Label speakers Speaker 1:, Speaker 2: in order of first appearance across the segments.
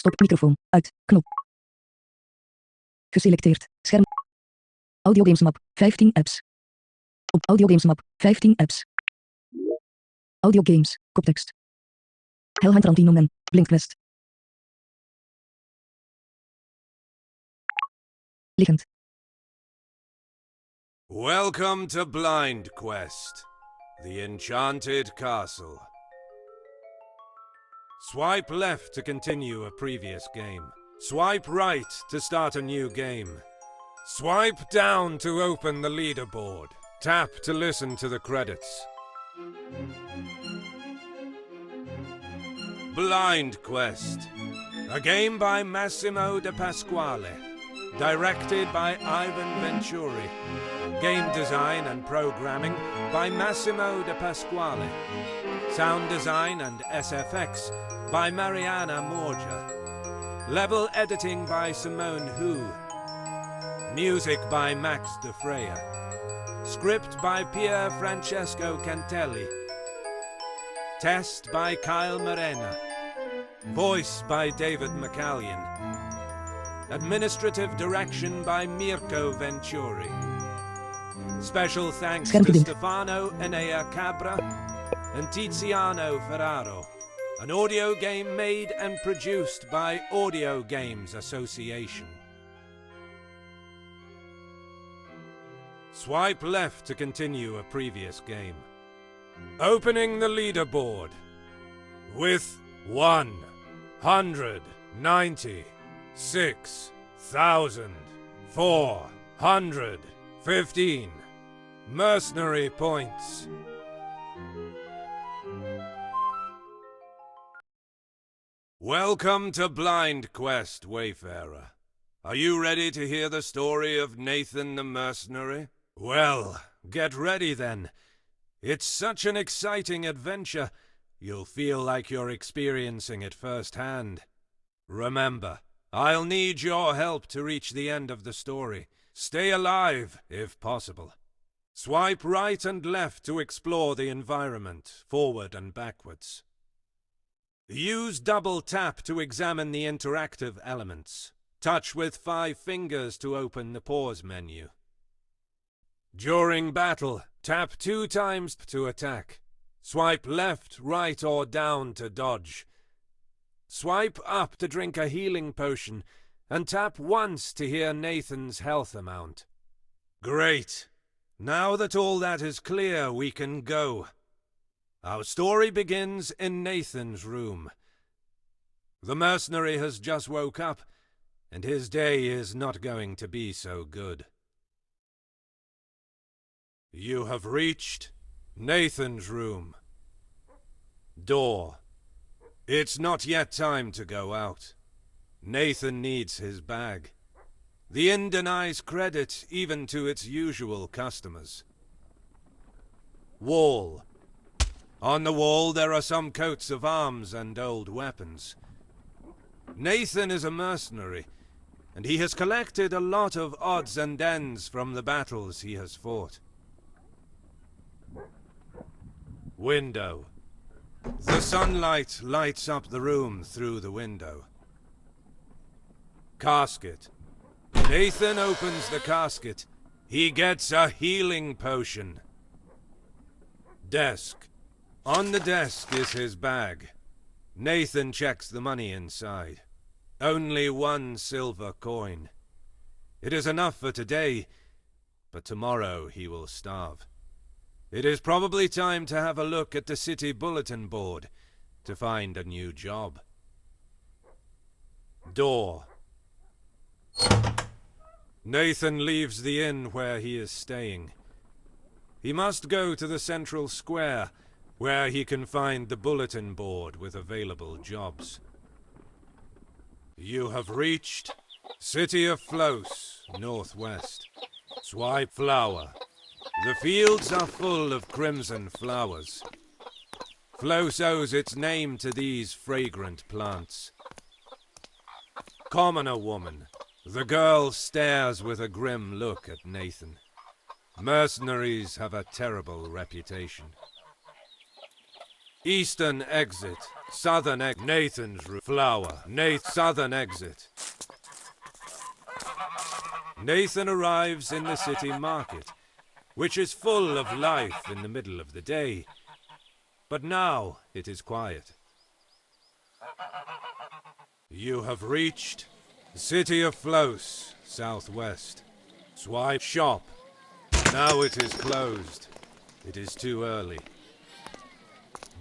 Speaker 1: Stop microfoon. Uit. Knop. Geselecteerd. Scherm. Audiogamesmap. 15 apps. Op audiogamesmap. 15 apps. Audiogames. Koptekst. Hellhunt Rantinomen. Blinkquest. Liggend.
Speaker 2: Welcome to Blind Quest, the enchanted castle. Swipe left to continue a previous game. Swipe right to start a new game. Swipe down to open the leaderboard. Tap to listen to the credits. Blind Quest, a game by Massimo De Pasquale, directed by Ivan Venturi. Game design and programming by Massimo De Pasquale. Sound design and SFX by Mariana Morgia. Level editing by Simone Hu. Music by Max De Freya. Script by Pier Francesco Cantelli. Test by Kyle Morena. Voice by David McCallion. Administrative direction by Mirko Venturi. Special thanks to Stefano Enea Cabra and Tiziano Ferraro. An audio game made and produced by Audio Games Association. Swipe left to continue a previous game. Opening the leaderboard with 196,415 mercenary points. Welcome to Blind Quest, Wayfarer. Are you ready to hear the story of Nathan the Mercenary? Well, get ready then. It's such an exciting adventure, you'll feel like you're experiencing it firsthand. Remember, I'll need your help to reach the end of the story. Stay alive, if possible. Swipe right and left to explore the environment, forward and backwards. Use double tap to examine the interactive elements. Touch with 5 fingers to open the pause menu. During battle, tap 2 times to attack. Swipe left, right, or down to dodge. Swipe up to drink a healing potion, and tap once to hear Nathan's health amount. Great! Now that all that is clear, we can go. Our story begins in Nathan's room. The mercenary has just woke up, and his day is not going to be so good. You have reached Nathan's room. Door. It's not yet time to go out. Nathan needs his bag. The inn denies credit even to its usual customers. Wall. On the wall there are some coats of arms and old weapons. Nathan is a mercenary, and he has collected a lot of odds and ends from the battles he has fought. Window. The sunlight lights up the room through the window. Casket. Nathan opens the casket. He gets a healing potion. Desk. On the desk is his bag. Nathan checks the money inside. Only 1 silver coin. It is enough for today, but tomorrow he will starve. It is probably time to have a look at the city bulletin board to find a new job. Door. Nathan leaves the inn where he is staying. He must go to the central square, where he can find the bulletin board with available jobs. You have reached City of Flos, northwest. Swipe flower. The fields are full of crimson flowers. Flos owes its name to these fragrant plants. Commoner woman. The girl stares with a grim look at Nathan. Mercenaries have a terrible reputation. Eastern exit. Nathan's flower. Southern exit. Nathan arrives in the city market, which is full of life in the middle of the day. But now it is quiet. You have reached the city of Flos, southwest. Swipe shop. Now it is closed. It is too early.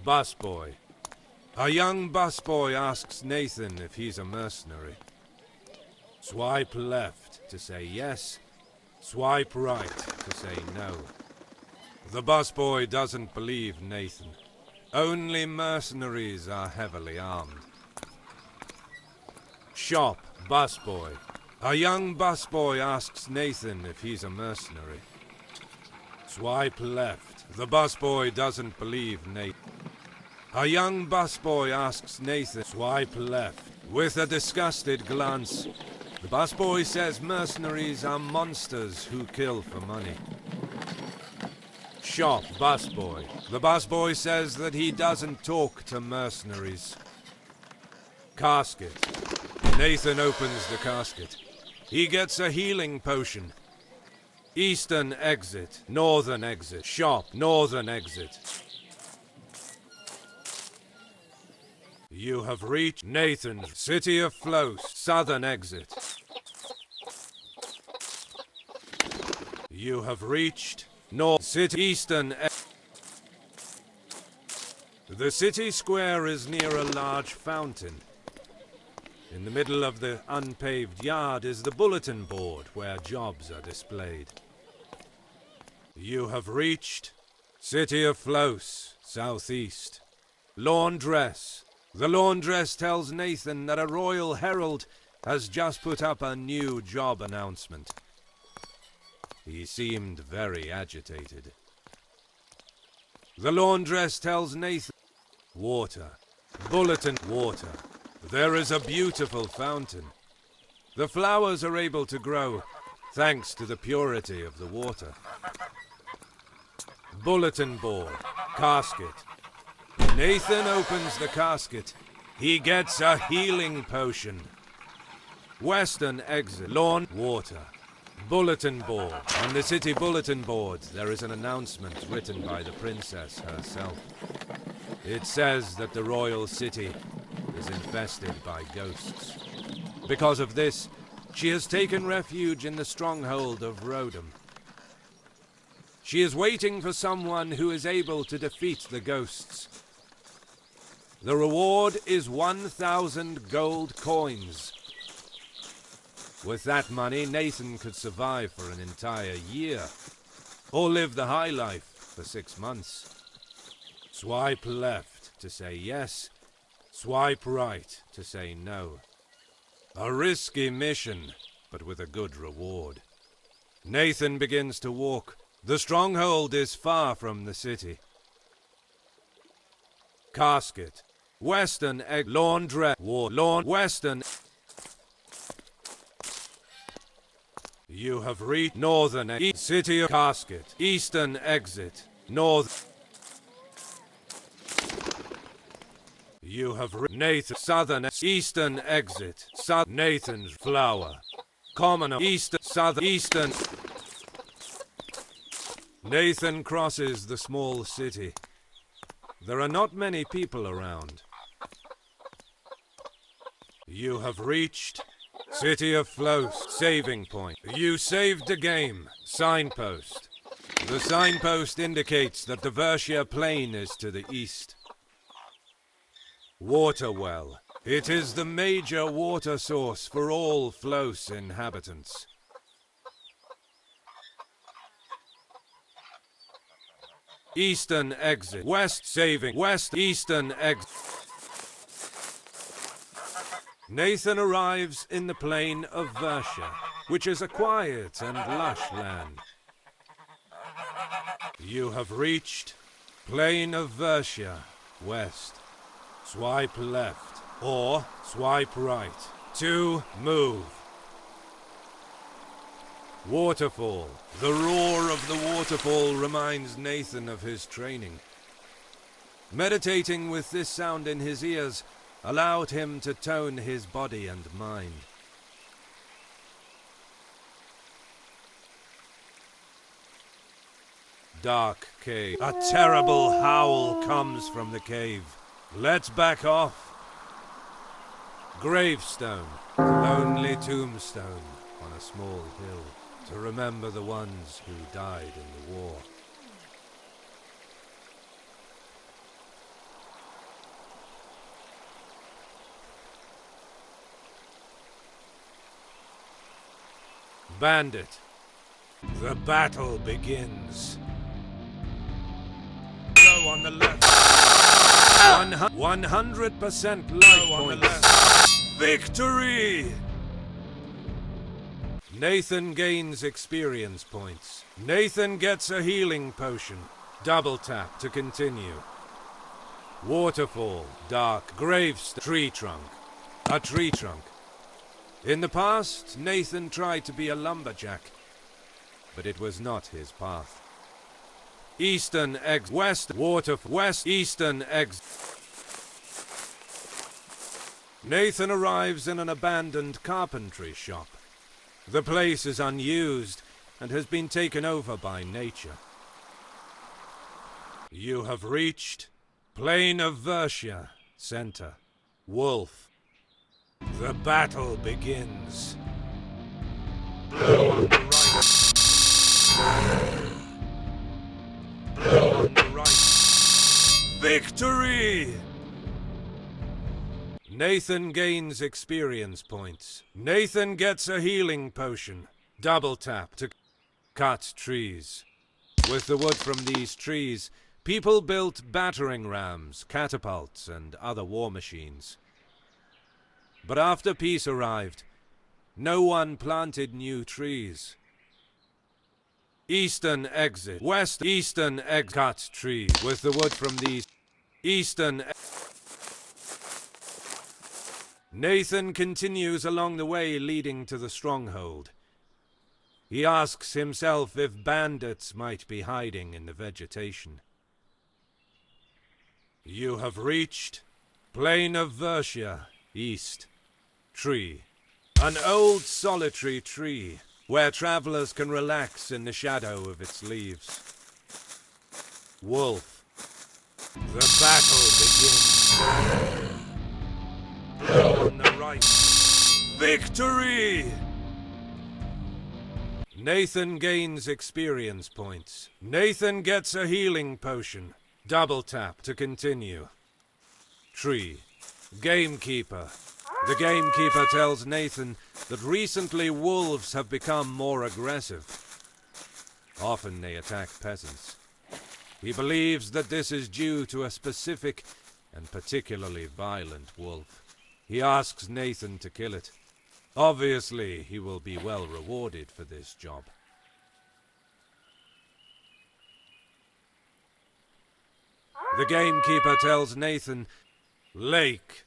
Speaker 2: Busboy. A young busboy asks Nathan if he's a mercenary. Swipe left to say yes. Swipe right to say no. The busboy doesn't believe Nathan. Only mercenaries are heavily armed. Shop, busboy. A young busboy asks Nathan if he's a mercenary. Swipe left. The busboy doesn't believe Nathan. A young busboy asks Nathan. Swipe left. With a disgusted glance, the busboy says mercenaries are monsters who kill for money. Shop, busboy. The busboy says that he doesn't talk to mercenaries. Casket. Nathan opens the casket. He gets a healing potion. Eastern exit. Northern exit. Shop. Northern exit. You have reached Nathan's city of Flos. Southern exit. You have reached North City. Eastern exit. The city square is near a large fountain. In the middle of the unpaved yard is the bulletin board where jobs are displayed. You have reached City of Flos, southeast. Laundress. The laundress tells Nathan that a Royal Herald has just put up a new job announcement. He seemed very agitated. The laundress tells Nathan, water. Bulletin, water. There is a beautiful fountain. The flowers are able to grow thanks to the purity of the water. Bulletin board. Casket. Nathan opens the casket. He gets a healing potion. Western exit. Lawn. Water. Bulletin board. On the city bulletin board, there is an announcement written by the princess herself. It says that the royal city is infested by ghosts. Because of this, she has taken refuge in the stronghold of Rodham. She is waiting for someone who is able to defeat the ghosts. The reward is 1,000 gold coins. With that money, Nathan could survive for an entire year, or live the high life for 6 months. Swipe left to say yes. Swipe right to say no. A risky mission, but with a good reward. Nathan begins to walk. The stronghold is far from the city. Casket. Western egg. Laundress. Western. You have reached Northern exit. City of Casket. Eastern exit. North. You have Nathan. Southern. Eastern exit. Nathan's flower. Common. Eastern. Southern. Eastern. Nathan crosses the small city. There are not many people around. You have reached City of Flos. Saving point. You saved the game. Signpost. The signpost indicates that the Versia Plain is to the east. Water well. It is the major water source for all Flos inhabitants. Eastern exit. West saving. West eastern exit. Nathan arrives in the plain of Versia, which is a quiet and lush land. You have reached Plain of Versia, west. Swipe left, or swipe right, to move. Waterfall. The roar of the waterfall reminds Nathan of his training. Meditating with this sound in his ears allowed him to tone his body and mind. Dark cave. A terrible howl comes from the cave. Let's back off. Gravestone. Lonely tombstone on a small hill to remember the ones who died in the war. Bandit. The battle begins. Low on the left. 100% life points. Victory! Nathan gains experience points. Nathan gets a healing potion. Double tap to continue. Waterfall. Dark. Gravestone. Tree trunk. A tree trunk. In the past, Nathan tried to be a lumberjack, but it was not his path. Eastern exit. West. West. Eastern exit. Nathan arrives in an abandoned carpentry shop. The place is unused and has been taken over by nature. You have reached Plain of Versia, Center. Wolf. The battle begins. Blow on the right. Blow on the right. Victory! Nathan gains experience points. Nathan gets a healing potion. Double tap to cut trees. With the wood from these trees, people built battering rams, catapults, and other war machines. But after peace arrived, no one planted new trees. Eastern exit. West. Eastern exit. Cut trees. With the wood from these. Eastern. Nathan continues along the way leading to the stronghold. He asks himself if bandits might be hiding in the vegetation. You have reached Plain of Versia, East. Tree. An old solitary tree, where travelers can relax in the shadow of its leaves. Wolf. The battle begins. Blow on the right. Victory! Nathan gains experience points. Nathan gets a healing potion. Double tap to continue. Tree. Gamekeeper. The gamekeeper tells Nathan that recently wolves have become more aggressive. Often they attack peasants. He believes that this is due to a specific and particularly violent wolf. He asks Nathan to kill it. Obviously, he will be well rewarded for this job. The gamekeeper tells Nathan, Lake.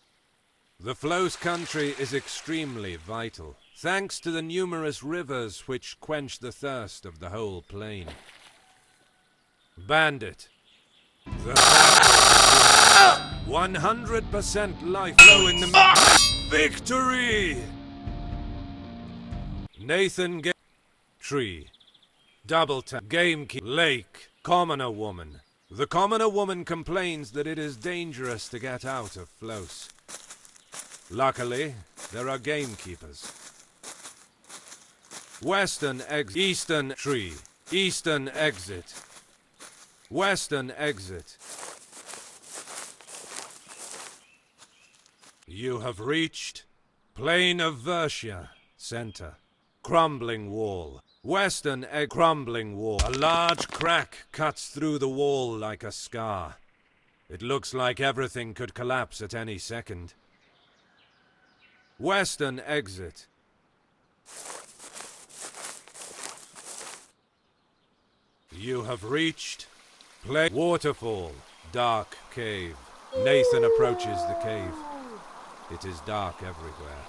Speaker 2: The Flows country is extremely vital, thanks to the numerous rivers which quench the thirst of the whole plain. Bandit. The battle. 100% life flow in the victory! Nathan Tree. Double tap. Gamekeeper. Lake. Commoner woman. The commoner woman complains that it is dangerous to get out of Flows. Luckily, there are gamekeepers. Western exit. Eastern tree. Eastern exit. Western exit. You have reached Plain of Versia, Center. Crumbling wall. Western egg. Crumbling wall. A large crack cuts through the wall like a scar. It looks like everything could collapse at any second. Western exit. You have reached Waterfall, dark cave. Nathan approaches the cave. It is dark everywhere.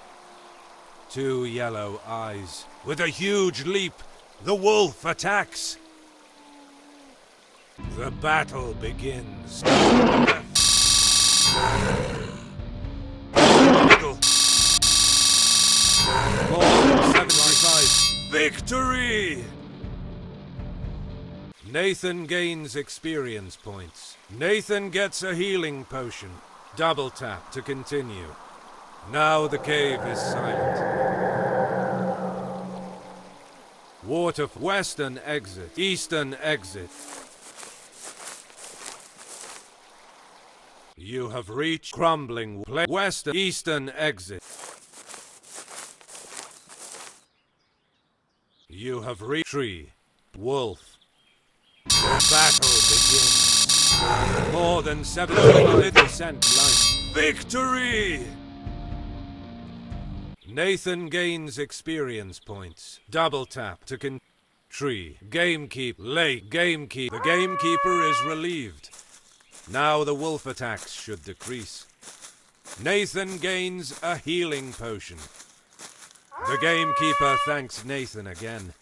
Speaker 2: Two yellow eyes. With a huge leap, the wolf attacks. The battle begins. Middle. More than 75. Victory! Nathan gains experience points. Nathan gets a healing potion. Double tap to continue. Now the cave is silent. Water western exit, eastern exit. You have reached crumbling western, eastern exit. You have reached tree, wolf. The battle begins. More than 70% life. Victory! Nathan gains experience points. Double tap to tree. Gamekeeper. Lake. Gamekeeper. The gamekeeper is relieved. Now the wolf attacks should decrease. Nathan gains a healing potion. The gamekeeper thanks Nathan again.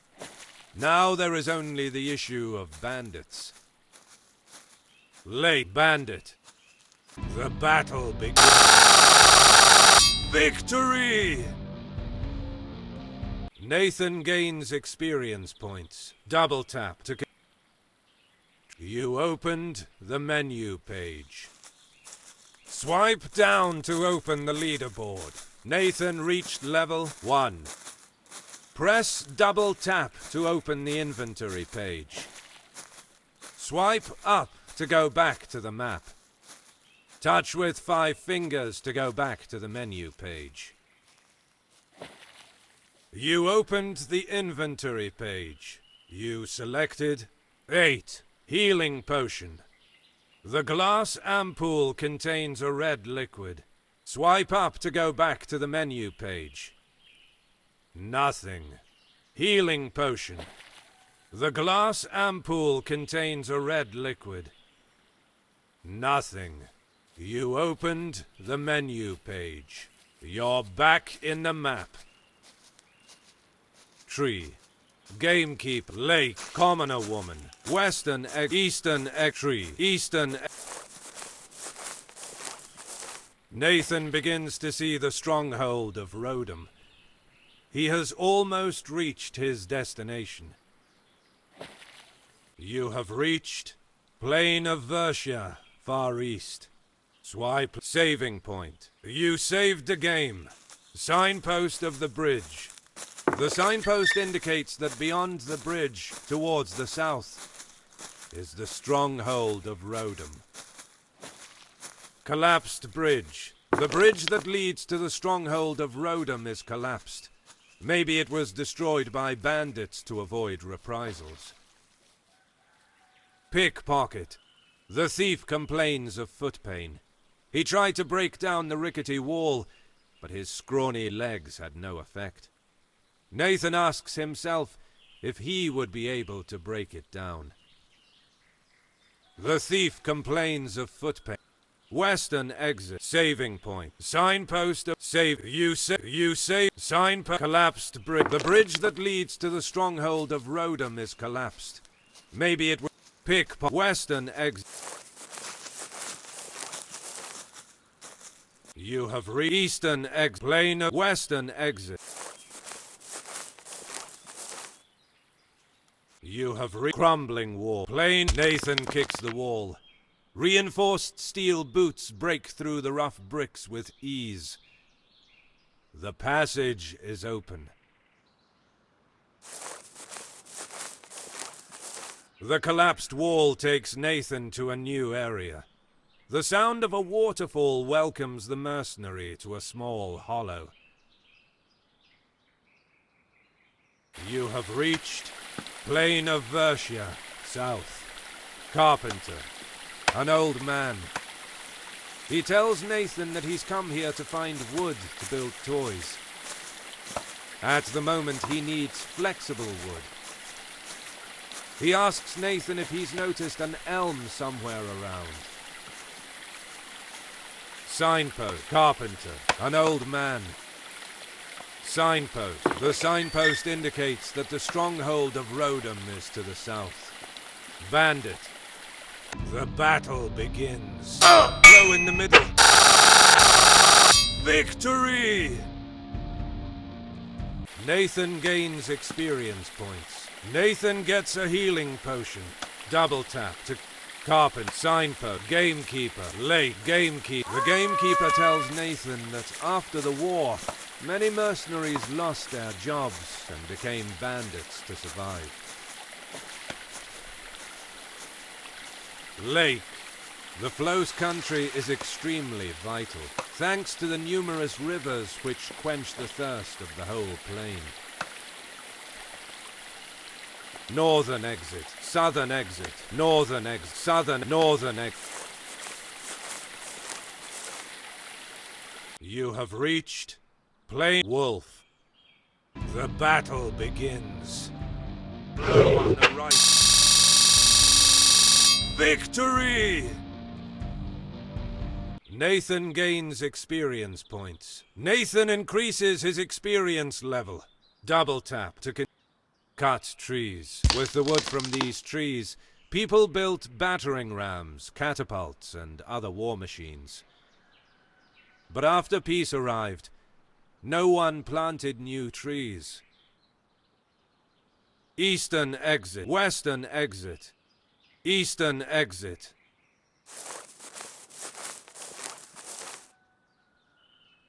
Speaker 2: Now there is only the issue of bandits. Late bandit. The battle begins. Victory! Nathan gains experience points. Double tap to... You opened the menu page. Swipe down to open the leaderboard. Nathan reached level 1. Press double tap to open the inventory page. Swipe up to go back to the map. Touch with 5 fingers to go back to the menu page. You opened the inventory page. You selected 8. Healing potion. The glass ampoule contains a red liquid. Swipe up to go back to the menu page. Nothing. Healing potion. The glass ampoule contains a red liquid. Nothing. You opened the menu page. You're back in the map. Tree. Gamekeeper. Lake. Commoner woman. Western egg. Eastern egg. Tree. Eastern egg. Nathan begins to see the stronghold of Rodham. He has almost reached his destination. You have reached Plain of Versia, far east. Swipe saving point. You saved the game. Signpost of the bridge. The signpost indicates that beyond the bridge, towards the south, is the stronghold of Rodham. Collapsed bridge. The bridge that leads to the stronghold of Rodham is collapsed. Maybe it was destroyed by bandits to avoid reprisals. Pickpocket. The thief complains of foot pain. He tried to break down the rickety wall, but his scrawny legs had no effect. Nathan asks himself if he would be able to break it down. The thief complains of foot pain. Western exit. Saving point. Signpost of save. You save. Signpost. Collapsed bridge. The bridge that leads to the stronghold of Rodham is collapsed. Maybe it will pick Western exit. You have reached Eastern exit. Plain of Western exit. You have reached crumbling wall. Plain. Nathan kicks the wall. Reinforced steel boots break through the rough bricks with ease. The passage is open. The collapsed wall takes Nathan to a new area. The sound of a waterfall welcomes the mercenary to a small hollow. You have reached Plain of Versia, south. Carpenter. An old man. He tells Nathan that he's come here to find wood to build toys. At the moment, he needs flexible wood. He asks Nathan if he's noticed an elm somewhere around. Signpost. Carpenter. An old man. Signpost. The signpost indicates that the stronghold of Rodham is to the south. Bandit. The battle begins. Blow in the middle. Victory! Nathan gains experience points. Nathan gets a healing potion. Double tap to carpenter, signpost, gamekeeper, lake, gamekeeper. The gamekeeper tells Nathan that after the war, many mercenaries lost their jobs and became bandits to survive. Lake. The Flows country is extremely vital, thanks to the numerous rivers which quench the thirst of the whole plain. Northern exit, southern exit, northern exit, southern, northern exit. You have reached Plain Wolf. The battle begins. Blow on the right. Victory! Nathan gains experience points. Nathan increases his experience level. Double tap to cut trees. With the wood from these trees, people built battering rams, catapults, and other war machines. But after peace arrived, no one planted new trees. Eastern exit, western exit, eastern exit.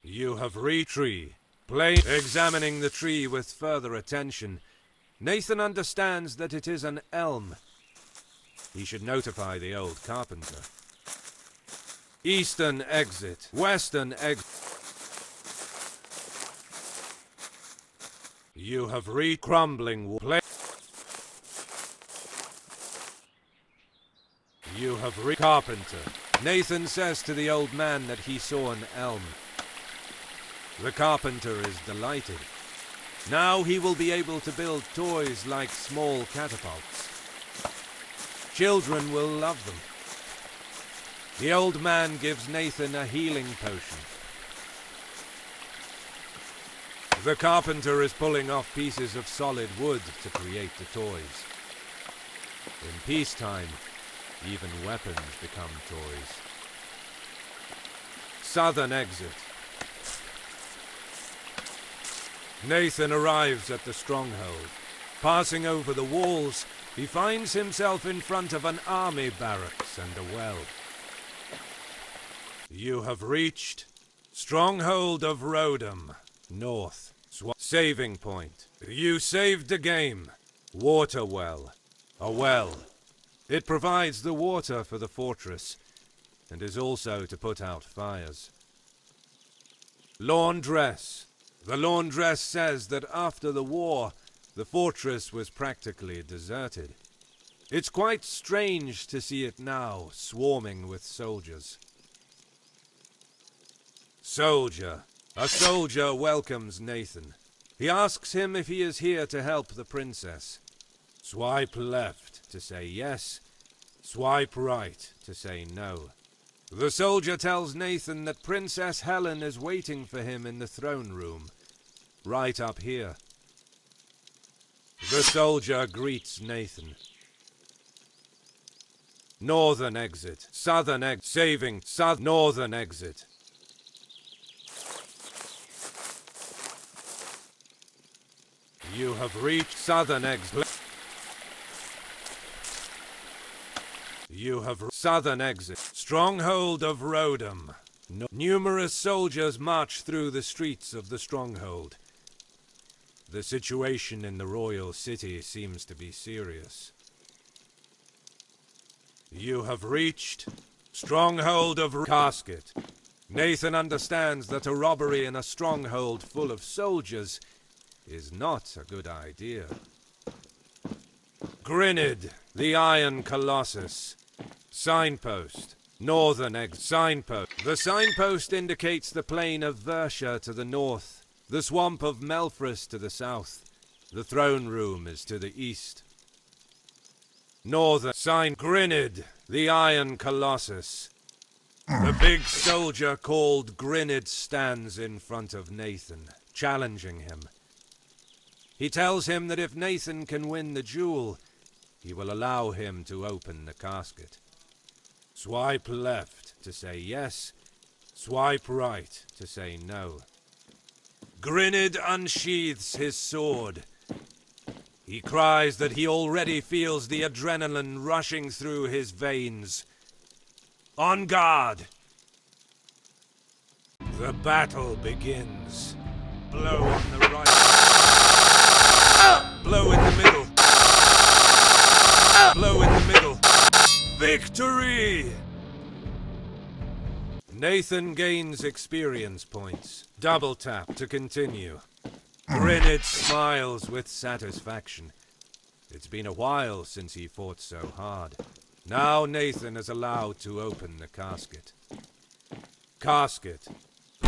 Speaker 2: You have tree. Plain. Examining the tree with further attention, Nathan understands that it is an elm. He should notify the old carpenter. Eastern exit, western exit. You have crumbling wall. You have carpenter. Nathan says to the old man that he saw an elm. The carpenter is delighted. Now he will be able to build toys like small catapults. Children will love them. The old man gives Nathan a healing potion. The carpenter is pulling off pieces of solid wood to create the toys. In peacetime, even weapons become toys. Southern exit. Nathan arrives at the stronghold. Passing over the walls, he finds himself in front of an army barracks and a well. You have reached Stronghold of Rodham, north. Saving point. You saved the game. Water well. A well. It provides the water for the fortress, and is also to put out fires. Laundress. The laundress says that after the war, the fortress was practically deserted. It's quite strange to see it now, swarming with soldiers. Soldier. A soldier welcomes Nathan. He asks him if he is here to help the princess. Swipe left to say yes, swipe right to say no. The soldier tells Nathan that Princess Helen is waiting for him in the throne room, right up here. The soldier greets Nathan. Northern exit, southern exit, saving, northern exit. You have reached southern exit. You have southern exit. Stronghold of Rodham. Numerous soldiers march through the streets of the stronghold. The situation in the royal city seems to be serious. You have reached Stronghold of Casket. Nathan understands that a robbery in a stronghold full of soldiers is not a good idea. Grinid, the Iron Colossus. Signpost. Northern exit. Signpost. The signpost indicates the plain of Versha to the north, the swamp of Melfrus to the south. The throne room is to the east. Northern sign. Grinid, the Iron Colossus. The big soldier called Grinid stands in front of Nathan, challenging him. He tells him that if Nathan can win the jewel, he will allow him to open the casket. Swipe left to say yes. Swipe right to say no. Grinid unsheathes his sword. He cries that he already feels the adrenaline rushing through his veins. On guard! The battle begins. Blow in the right. Blow in the middle. Blow in the middle. Victory! Nathan gains experience points. Double tap to continue. Grinid smiles with satisfaction. It's been a while since he fought so hard. Now Nathan is allowed to open the casket. Casket.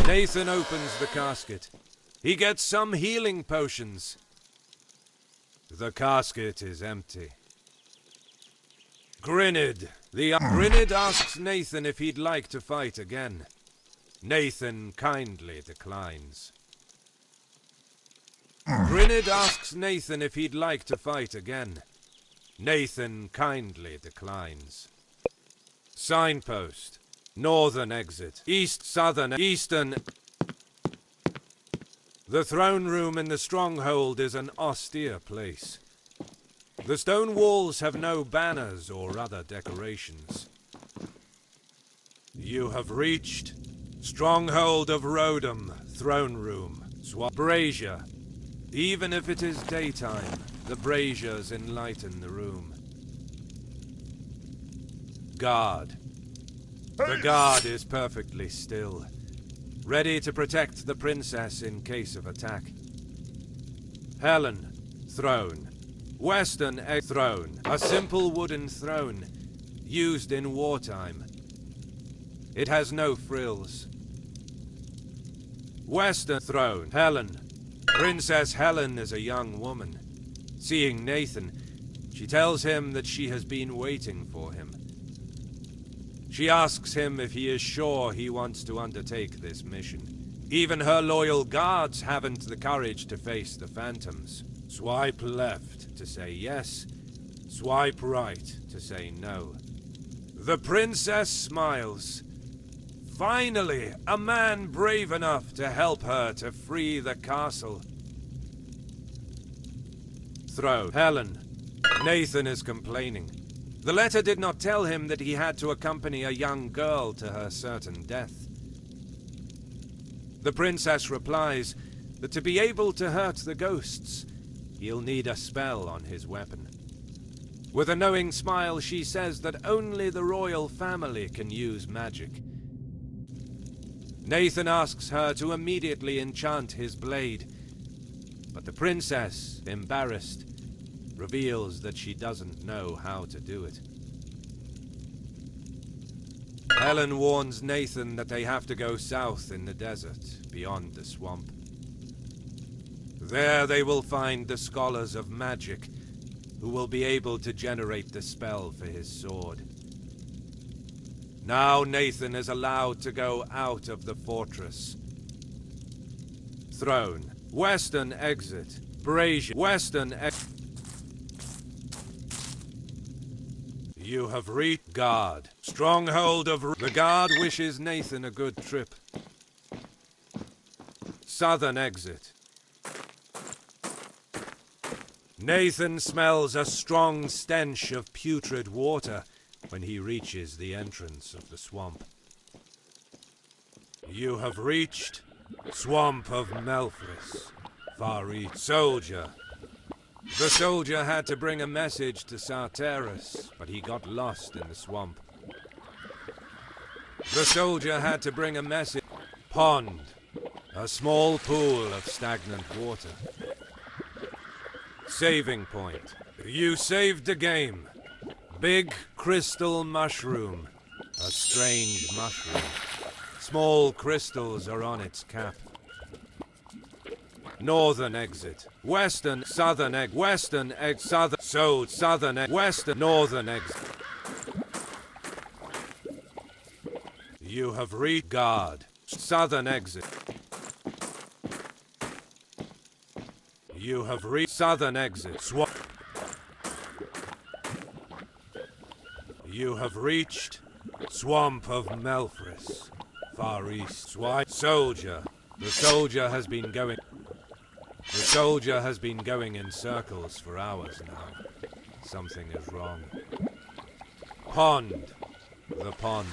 Speaker 2: Nathan opens the casket. He gets some healing potions. The casket is empty. Grinid. Grinid asks Nathan if he'd like to fight again. Nathan kindly declines. Grinid asks Nathan if he'd like to fight again. Nathan kindly declines. Signpost. Northern exit. East, southern, eastern. The throne room in the stronghold is an austere place. The stone walls have no banners or other decorations. You have reached Stronghold of Rodham, throne room, brazier. Even if it is daytime, the braziers enlighten the room. Guard. The guard is perfectly still, ready to protect the princess in case of attack. Helen, throne. Western throne, a simple wooden throne, used in wartime. It has no frills. Western throne, Helen. Princess Helen is a young woman. Seeing Nathan, she tells him that she has been waiting for him. She asks him if he is sure he wants to undertake this mission. Even her loyal guards haven't the courage to face the phantoms. Swipe left to say yes. Swipe right to say no. The princess smiles. Finally, a man brave enough to help her to free the castle. Throne. Helen. Nathan is complaining. The letter did not tell him that he had to accompany a young girl to her certain death. The princess replies that to be able to hurt the ghosts, he'll need a spell on his weapon. With a knowing smile, she says that only the royal family can use magic. Nathan asks her to immediately enchant his blade, but the princess, embarrassed, reveals that she doesn't know how to do it. Helen warns Nathan that they have to go south in the desert, beyond the swamp. There they will find the scholars of magic, who will be able to generate the spell for his sword. Now Nathan is allowed to go out of the fortress. Throne. Western exit. Brazier. Western exit. You have reached guard. Stronghold of... The guard wishes Nathan a good trip. Southern exit. Nathan smells a strong stench of putrid water when he reaches the entrance of the swamp. You have reached Swamp of Melfris, far east. Soldier. The soldier had to bring a message to Sarteris, but he got lost in the swamp. The soldier had to bring a message. Pond. A small pool of stagnant water. Saving point. You saved the game. Big crystal mushroom. A strange mushroom. Small crystals are on its cap. Northern exit. Western, southern egg. Western egg. Southern. So, southern egg. Western, northern exit. You have reached guard. Southern exit. You have reached southern exit. You have reached Swamp of Melfris. Far East. Soldier. The soldier has been going... The soldier has been going in circles for hours now. Something is wrong. Pond. The pond.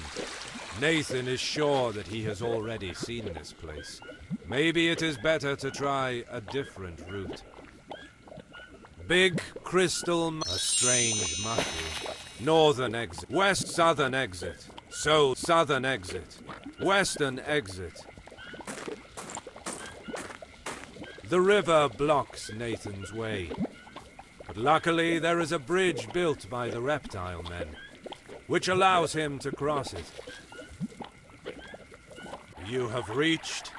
Speaker 2: Nathan is sure that he has already seen this place. Maybe it is better to try a different route. Big crystal... A strange mushroom. Northern exit. West southern exit. Southern exit. Western exit. The river blocks Nathan's way. But luckily there is a bridge built by the reptile men, which allows him to cross it. You have reached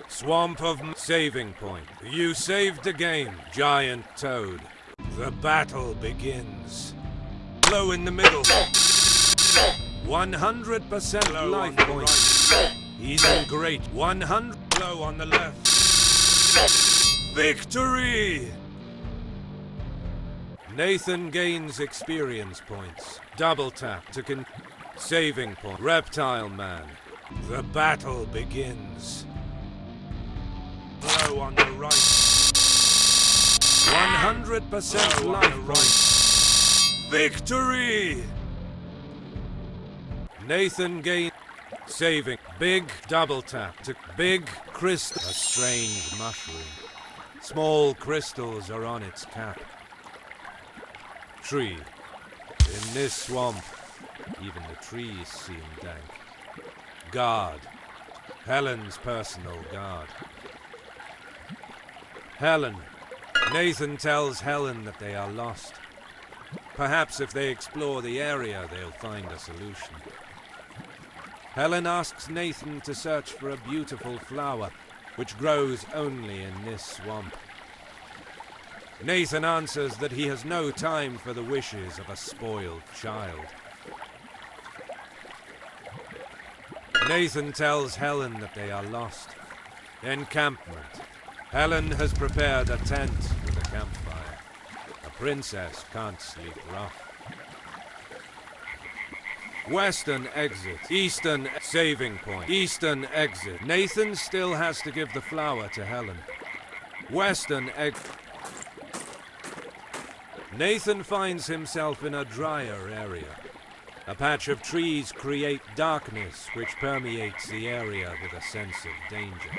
Speaker 2: Swamp of Saving Point. You saved the game, Giant Toad. The battle begins. Low in the middle. 100% life points. Even great. 100 low on the left. Victory! Nathan gains experience points. Double tap to saving point. Reptile Man. The battle begins. Low on the right. 100% life points. Victory! Nathan gains saving. Big double tap to big crystal. A strange mushroom. Small crystals are on its cap. Tree. In this swamp, even the trees seem dank. Guard. Helen's personal guard. Helen. Nathan tells Helen that they are lost. Perhaps if they explore the area, they'll find a solution. Helen asks Nathan to search for a beautiful flower, which grows only in this swamp. Nathan answers that he has no time for the wishes of a spoiled child. Nathan tells Helen that they are lost. Encampment. Helen has prepared a tent with a campfire. A princess can't sleep rough. Western exit. Eastern saving point. Eastern exit. Nathan still has to give the flower to Helen. Western exit. Nathan finds himself in a drier area. A patch of trees create darkness which permeates the area with a sense of danger.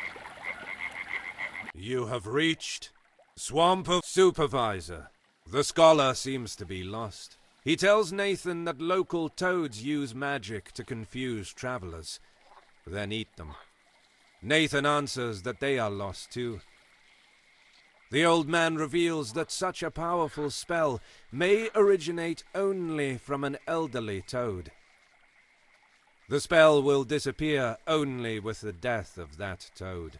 Speaker 2: You have reached Swamp of Supervisor. The scholar seems to be lost. He tells Nathan that local toads use magic to confuse travelers, then eat them. Nathan answers that they are lost too. The old man reveals that such a powerful spell may originate only from an elderly toad. The spell will disappear only with the death of that toad.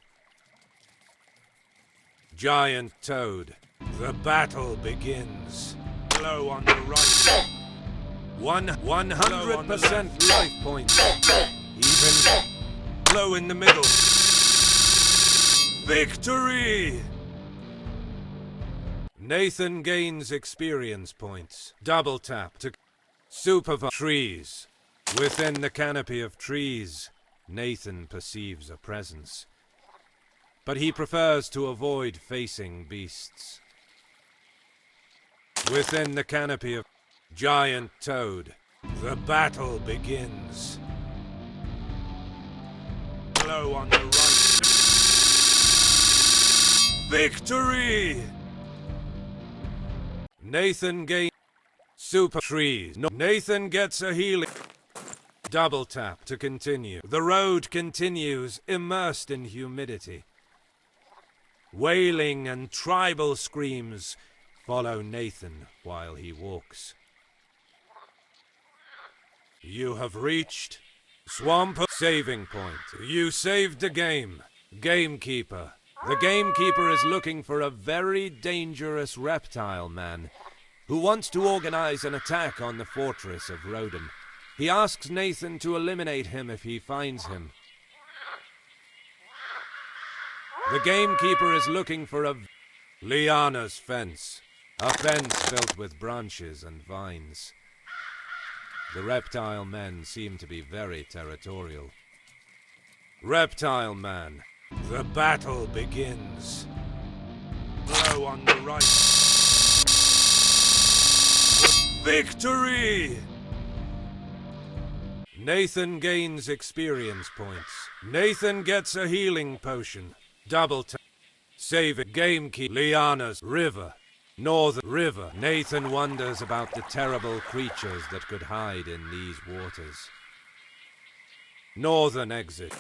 Speaker 2: Giant Toad. The battle begins. Low on the right. 100% life points. Even low in the middle. Victory! Nathan gains experience points. Double tap to supervise trees. Within the canopy of trees, Nathan perceives a presence. But he prefers to avoid facing beasts. Within the canopy of Giant Toad, the battle begins. Low on the right. Victory! Nathan gains super trees. Nathan gets a healing. Double tap to continue. The road continues, immersed in humidity. Wailing and tribal screams follow Nathan while he walks. You have reached Swamp of Saving Point. You saved the game. Gamekeeper. The gamekeeper is looking for a very dangerous reptile man who wants to organize an attack on the fortress of Roden. He asks Nathan to eliminate him if he finds him. The gamekeeper is looking for a Liana's fence. A fence built with branches and vines. The reptile men seem to be very territorial. Reptile man, the battle begins. Blow on the right. Victory! Nathan gains experience points. Nathan gets a healing potion. Double tap. Save it. Game key. Liana's River. Northern River. Nathan wonders about the terrible creatures that could hide in these waters. Northern exit.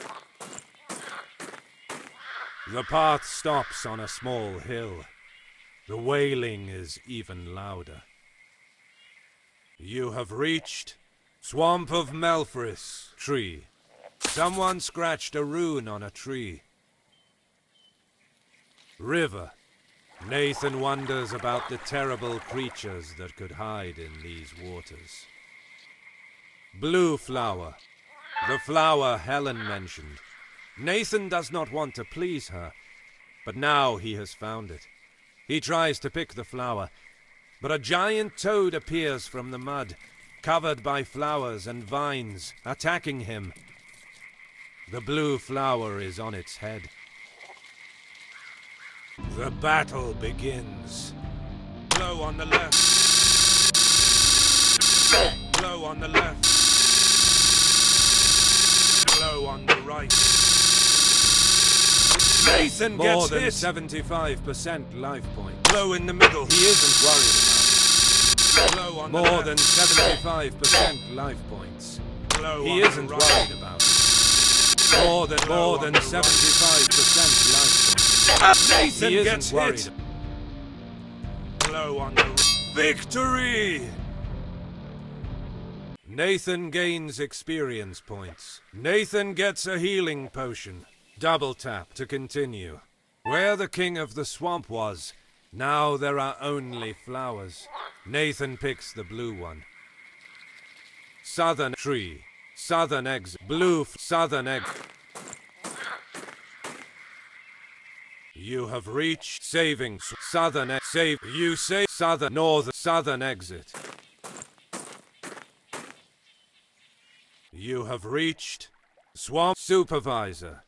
Speaker 2: The path stops on a small hill. The wailing is even louder. You have reached Swamp of Melfris tree. Someone scratched a rune on a tree. River. Nathan wonders about the terrible creatures that could hide in these waters. Blue flower. The flower Helen mentioned. Nathan does not want to please her, but now he has found it. He tries to pick the flower, but a giant toad appears from the mud, covered by flowers and vines, attacking him. The blue flower is on its head. The battle begins. Blow on the left. Blow on the left. Blow on the right. Nathan gets hit. More than 75% life point. Blow in the middle. He isn't worried about it. Blow on the left. More than 75% life points. Blow he isn't worried about it. More than 75% life points. Nathan gets hit. Blow on the victory. Nathan gains experience points. Nathan gets a healing potion. Double tap to continue. Where the king of the swamp was, now there are only flowers. Nathan picks the blue one. Southern tree. Southern exit. Blue southern exit. You have reached saving southern save. You say southern northern southern exit. You have reached swamp supervisor.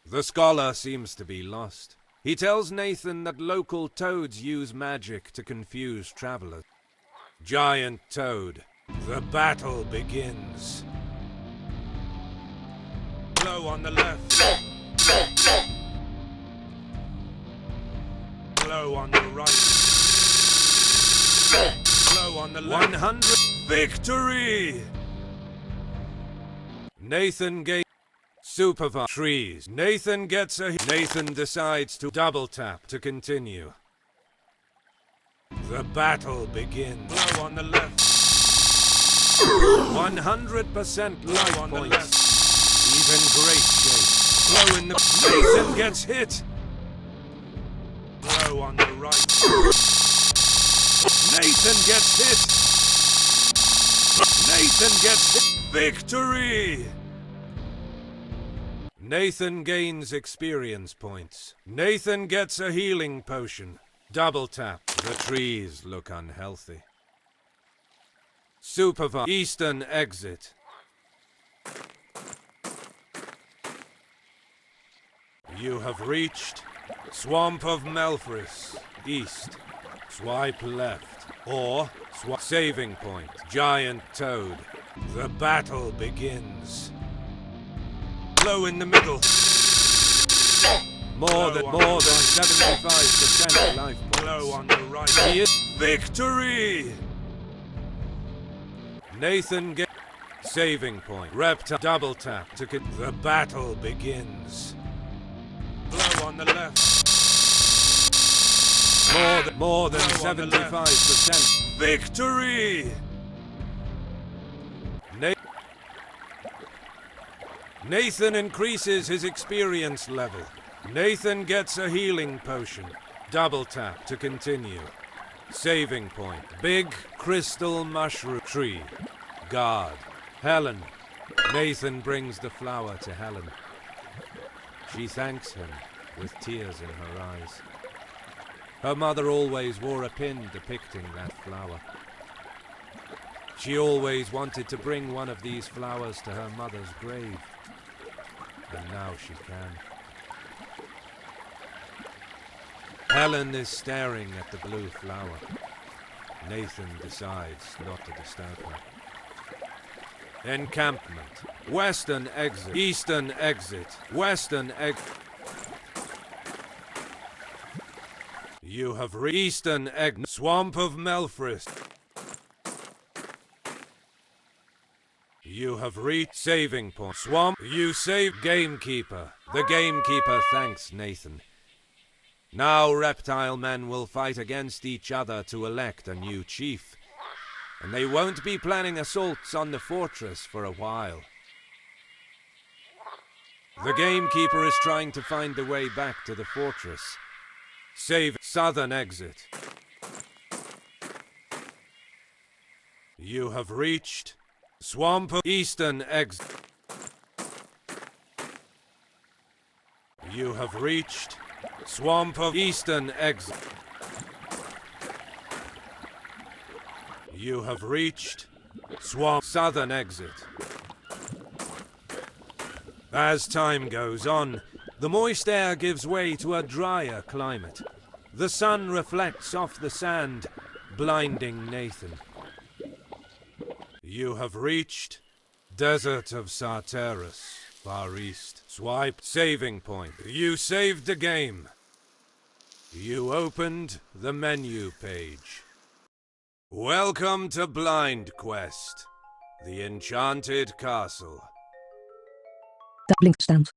Speaker 2: The scholar seems to be lost. He tells Nathan that local toads use magic to confuse travelers. Giant toad. The battle begins. Blow on the left. Blow on the right. Blow on the left. 100. Victory! Nathan gets supervise trees. Nathan gets a Nathan decides to double tap to continue. The battle begins. Blow on the left. 100% life on points. The left. He's in great shape. Blow in the Nathan gets hit. Blow on the right. Nathan gets hit. Nathan gets hit. Victory! Nathan gains experience points. Nathan gets a healing potion. Double tap. The trees look unhealthy. Supervise. Eastern exit. You have reached Swamp of Melfris. East. Swipe left. Or saving point. Giant toad. The battle begins. Blow in the middle. More than 75% life points. Blow on the right. He is victory. Nathan gets saving point. Reptile double tap to get the battle begins. Blow on the left. More than 75% victory. Nathan increases his experience level. Nathan gets a healing potion. Double tap to continue. Saving point. Big crystal mushroom tree. Guard. Helen. Nathan brings the flower to Helen. She thanks him with tears in her eyes. Her mother always wore a pin depicting that flower. She always wanted to bring one of these flowers to her mother's grave. And now she can. Helen is staring at the blue flower. Nathan decides not to disturb her. Encampment. Western exit. Eastern exit. Western exit. You have reached Eastern exit. Swamp of Melfrist. You have reached saving point. Swamp. You saved Gamekeeper. The Gamekeeper thanks Nathan. Now reptile men will fight against each other to elect a new chief. And they won't be planning assaults on the fortress for a while. The Gamekeeper is trying to find the way back to the fortress. Save southern exit. You have reached Swamp of Eastern exit. You have reached Swamp of Eastern exit. You have reached Swamp Southern exit. As time goes on, the moist air gives way to a drier climate. The sun reflects off the sand, blinding Nathan. You have reached Desert of Sarteris, far east. Swipe saving point. You saved the game. You opened the menu page. Welcome to Blind Quest, the Enchanted Castle.
Speaker 1: Dat blinkt staand.